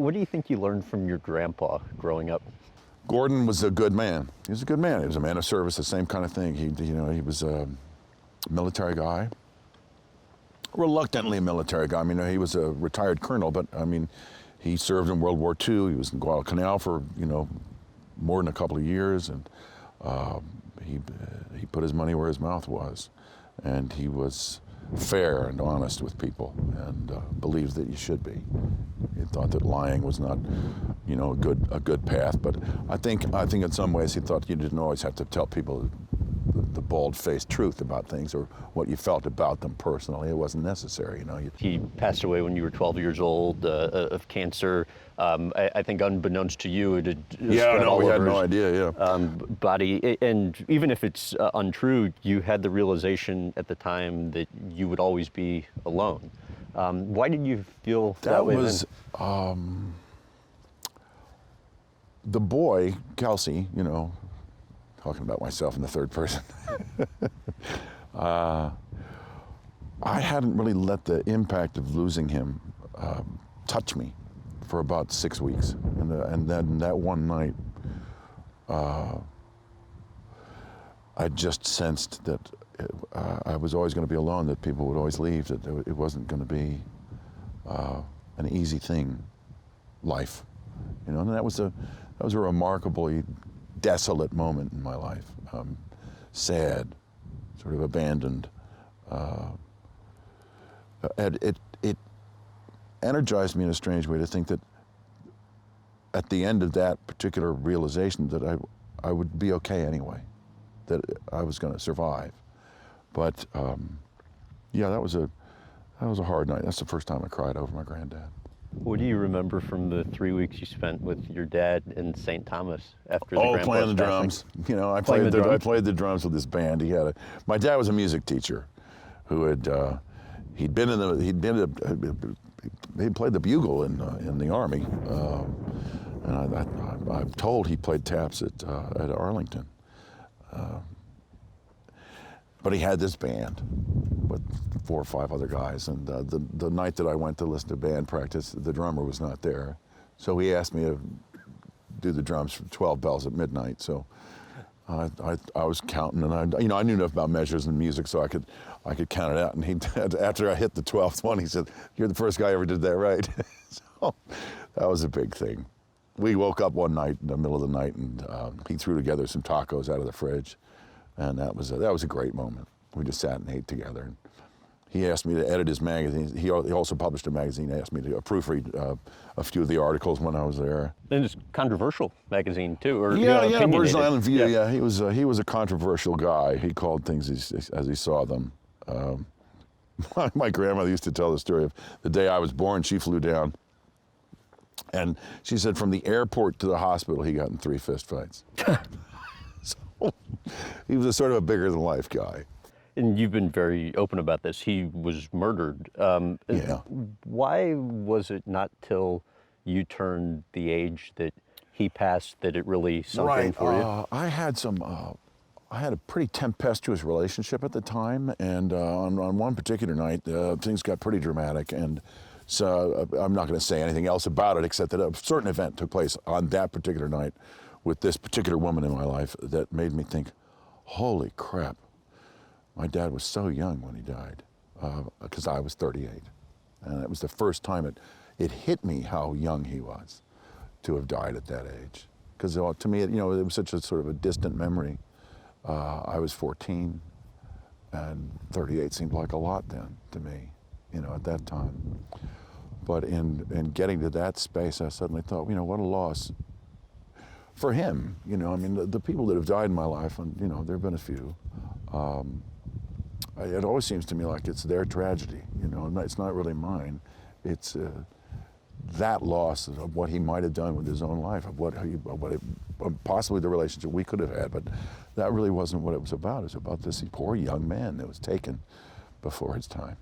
What do you think you learned from your grandpa growing up? Gordon was a good man. He was a good man. He was a man of service, the same kind of thing. He was a military guy, reluctantly a military guy. I mean, he was a retired colonel, but I mean, he served in World War II. He was in Guadalcanal for, more than a couple of years, and he put his money where his mouth was, and he was fair and honest with people, and believed that you should be. He thought that lying was not, a good path. But I think in some ways he thought you didn't always have to tell people the bald-faced truth about things or what you felt about them personally. It wasn't necessary, He passed away when you were 12 years old of cancer. I think unbeknownst to you, it had spread all we over had no his, idea, body. And even if it's untrue, you had the realization at the time that you would always be alone. Why did you feel that way was, then? The boy, Kelsey, talking about myself in the third person, I hadn't really let the impact of losing him touch me for about 6 weeks. And then that one night, I just sensed that I was always going to be alone, that people would always leave, that it wasn't going to be an easy thing, life. And that was a remarkably desolate moment in my life. Sad, sort of abandoned. It energized me in a strange way to think that at the end of that particular realization that I would be okay anyway, that I was going to survive. But that was a hard night. That's the first time I cried over my granddad. What do you remember from the 3 weeks you spent with your dad in St. Thomas after the grandpa's playing the passing? drums. I played the drums with this band. My dad was a music teacher, who had he'd played the bugle in the army, and I'm told he played taps at Arlington. But he had this band with 4 or 5 other guys, and the night that I went to listen to band practice, the drummer was not there. So he asked me to do the drums for 12 bells at midnight. So I was counting, and I knew enough about measures and music, so I could count it out. And after I hit the 12th one, he said, "You're the first guy who ever did that right." So that was a big thing. We woke up one night in the middle of the night, and he threw together some tacos out of the fridge. And that was a great moment. We just sat and ate together. And he asked me to edit his magazine. He also published a magazine. He asked me to proofread a few of the articles when I was there. And it's a controversial magazine too, or Virgin Island View. Yeah, he was a controversial guy. He called things as he saw them. My grandmother used to tell the story of the day I was born. She flew down, and she said from the airport to the hospital, he got in 3 fist fights. So he was a sort of a bigger than life guy. And you've been very open about this. He was murdered. Yeah. Why was it not till you turned the age that he passed that it really sunk in for you? I had a pretty tempestuous relationship at the time, and on one particular night, things got pretty dramatic, and so I'm not going to say anything else about it except that a certain event took place on that particular night with this particular woman in my life that made me think, holy crap, my dad was so young when he died, because I was 38. And it was the first time it hit me how young he was to have died at that age. Because to me, it was such a sort of a distant memory. I was 14, and 38 seemed like a lot then to me, at that time. But in getting to that space, I suddenly thought, what a loss. For him, the people that have died in my life, and there have been a few. It always seems to me like it's their tragedy. It's not really mine. It's that loss of what he might have done with his own life, of possibly the relationship we could have had. But that really wasn't what it was about. It was about this poor young man that was taken before his time.